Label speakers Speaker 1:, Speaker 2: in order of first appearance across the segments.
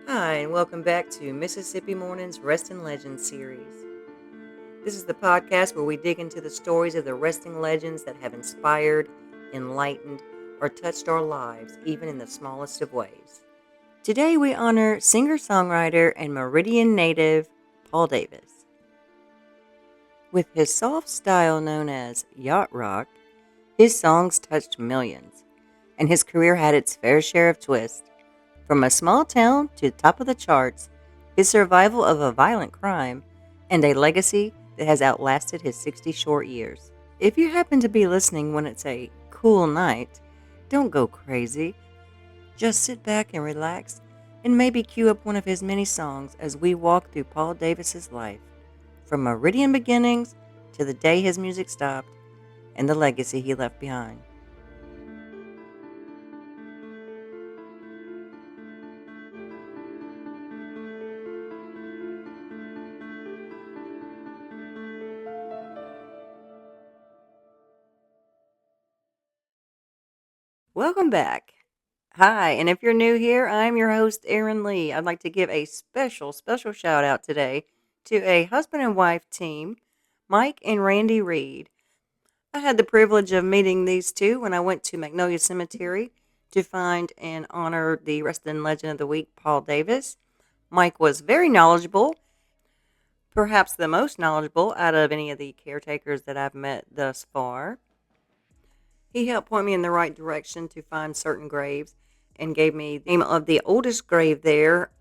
Speaker 1: Hi, and welcome back to Mississippi Morning's Resting Legends series. This is the podcast where we dig into the stories of the resting legends that have inspired, enlightened, or touched our lives, even in the smallest of ways. Today we honor singer-songwriter and Meridian native Paul Davis. With his soft style known as yacht rock, his songs touched millions, and his career had its fair share of twists. From a small town to the top of the charts, his survival of a violent crime, and a legacy that has outlasted his 60 short years. If you happen to be listening when it's a cool night, don't go crazy. Just sit back and relax and maybe cue up one of his many songs as we walk through Paul Davis's life, from Meridian beginnings to the day his music stopped and the legacy he left behind. Welcome back. Hi, and if you're new here, I'm your host, Erin Lee. I'd like to give a special shout out today to a husband and wife team, Mike and Randy Reed. I had the privilege of meeting these two when I went to Magnolia Cemetery to find and honor the Resting Legend of the Week, Paul Davis. Mike was very knowledgeable, perhaps the most knowledgeable out of any of the caretakers that I've met thus far. He helped point me in the right direction to find certain graves and gave me the name of the oldest grave there.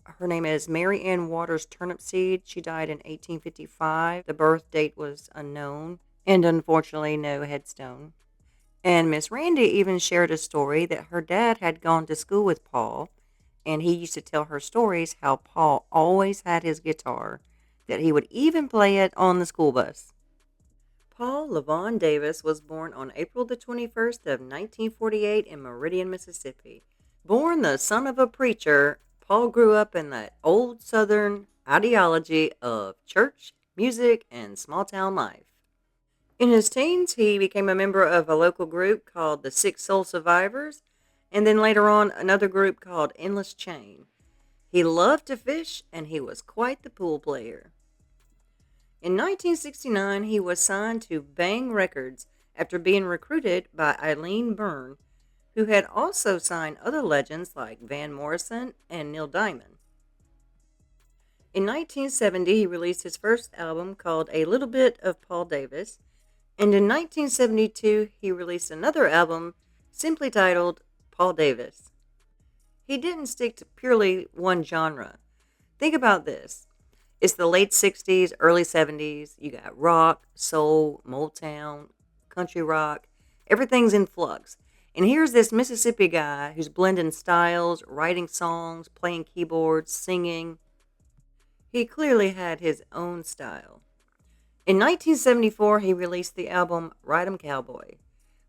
Speaker 1: Her name is Mary Ann Waters Turnipseed. She died in 1855. The birth date was unknown and unfortunately no headstone. And Miss Randy even shared a story that her dad had gone to school with Paul, and he used to tell her stories how Paul always had his guitar, that he would even play it on the school bus. Paul Levon Davis was born on April the 21st of 1948 in Meridian, Mississippi. Born the son of a preacher, Paul grew up in that old Southern ideology of church, music, and small town life. In his teens, he became a member of a local group called the Six Soul Survivors, and then later on another group called Endless Chain. He loved to fish, and he was quite the pool player. In 1969, he was signed to Bang Records after being recruited by Eileen Byrne, who had also signed other legends like Van Morrison and Neil Diamond. In 1970, he released his first album called A Little Bit of Paul Davis, and in 1972, he released another album simply titled Paul Davis. He didn't stick to purely one genre. Think about this. It's the late 60s, early 70s. You got rock, soul, Motown, country rock. Everything's in flux. And here's this Mississippi guy who's blending styles, writing songs, playing keyboards, singing. He clearly had his own style. In 1974, he released the album Ride 'em Cowboy.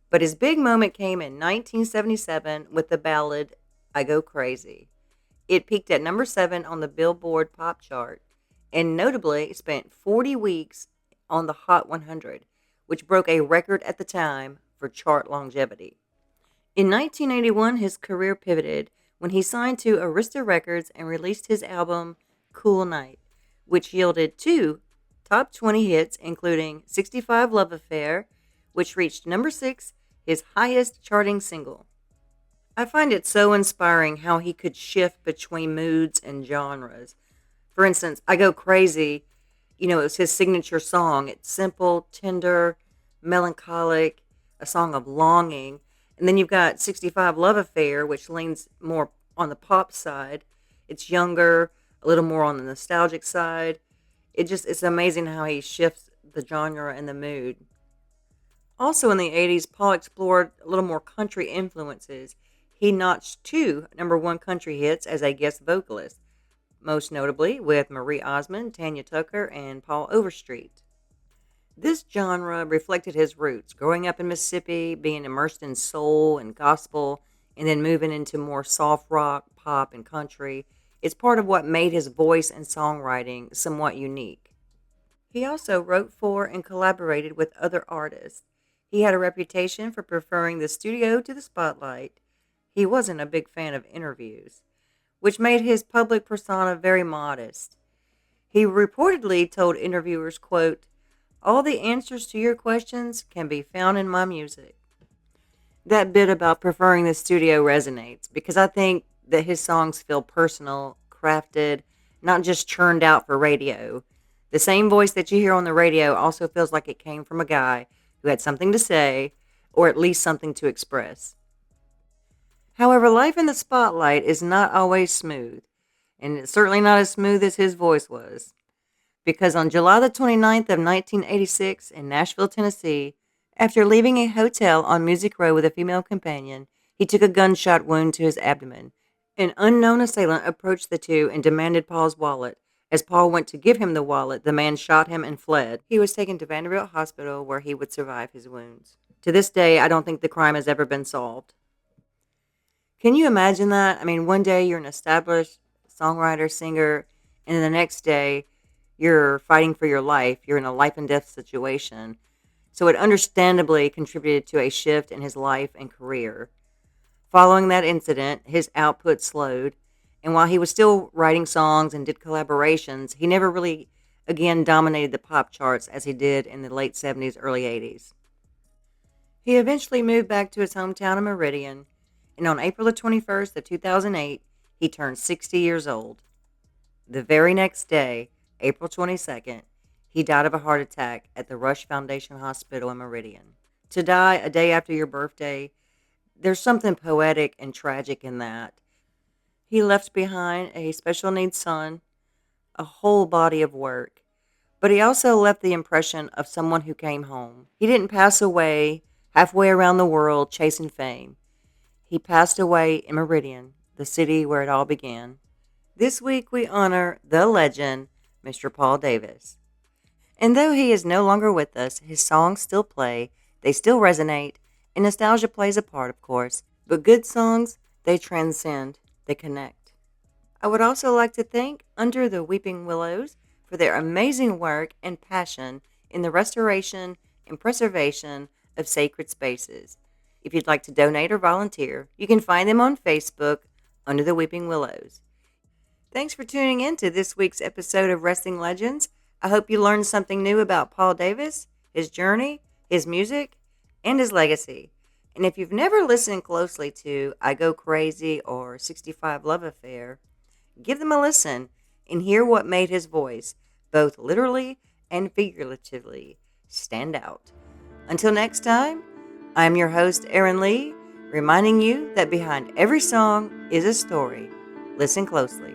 Speaker 1: But his big moment came in 1977 with the ballad I Go Crazy. It peaked at number 7 on the Billboard pop chart and notably spent 40 weeks on the Hot 100, which broke a record at the time for chart longevity. In 1981, his career pivoted when he signed to Arista Records and released his album Cool Night, which yielded two top 20 hits, including 65 Love Affair, which reached number 6, his highest charting single. I find it so inspiring how he could shift between moods and genres. For instance, I Go Crazy, it was his signature song. It's simple, tender, melancholic, a song of longing. And then you've got 65 Love Affair, which leans more on the pop side. It's younger, a little more on the nostalgic side. It's amazing how he shifts the genre and the mood. Also in the 80s, Paul explored a little more country influences. He notched two number one country hits as a guest vocalist, most notably with Marie Osmond, Tanya Tucker, and Paul Overstreet. This genre reflected his roots, growing up in Mississippi, being immersed in soul and gospel, and then moving into more soft rock, pop, and country. It's part of what made his voice and songwriting somewhat unique. He also wrote for and collaborated with other artists. He had a reputation for preferring the studio to the spotlight. He wasn't a big fan of interviews. which made his public persona very modest. He reportedly told interviewers, quote, "All the answers to your questions can be found in my music." That bit about preferring the studio resonates because I think that his songs feel personal, crafted, not just churned out for radio. The same voice that you hear on the radio also feels like it came from a guy who had something to say, or at least something to express. However, life in the spotlight is not always smooth, and it's certainly not as smooth as his voice was. Because on July the 29th of 1986 in Nashville, Tennessee, after leaving a hotel on Music Row with a female companion, he took a gunshot wound to his abdomen. An unknown assailant approached the two and demanded Paul's wallet. As Paul went to give him the wallet, the man shot him and fled. He was taken to Vanderbilt Hospital where he would survive his wounds. To this day, I don't think the crime has ever been solved. Can you imagine that? I mean, one day you're an established songwriter, singer, and the next day you're fighting for your life. You're in a life and death situation. So it understandably contributed to a shift in his life and career. Following that incident, his output slowed, and while he was still writing songs and did collaborations, he never really again dominated the pop charts as he did in the late 70s, early 80s. He eventually moved back to his hometown of Meridian, and on April the 21st of 2008, he turned 60 years old. The very next day, April 22nd, he died of a heart attack at the Rush Foundation Hospital in Meridian. To die a day after your birthday, there's something poetic and tragic in that. He left behind a special needs son, a whole body of work, but he also left the impression of someone who came home. He didn't pass away halfway around the world chasing fame. He passed away in Meridian, the city where it all began. This week we honor the legend, Mr. Paul Davis. And though he is no longer with us, his songs still play, they still resonate, and nostalgia plays a part, of course. But good songs, they transcend, they connect. I would also like to thank Under the Weeping Willows for their amazing work and passion in the restoration and preservation of sacred spaces. If you'd like to donate or volunteer, you can find them on Facebook under the Weeping Willows. Thanks for tuning in to this week's episode of Wrestling Legends. I hope you learned something new about Paul Davis, his journey, his music, and his legacy. And if you've never listened closely to I Go Crazy or 65 Love Affair, give them a listen and hear what made his voice, both literally and figuratively, stand out. Until next time, I'm your host, Erin Lee, reminding you that behind every song is a story. Listen closely.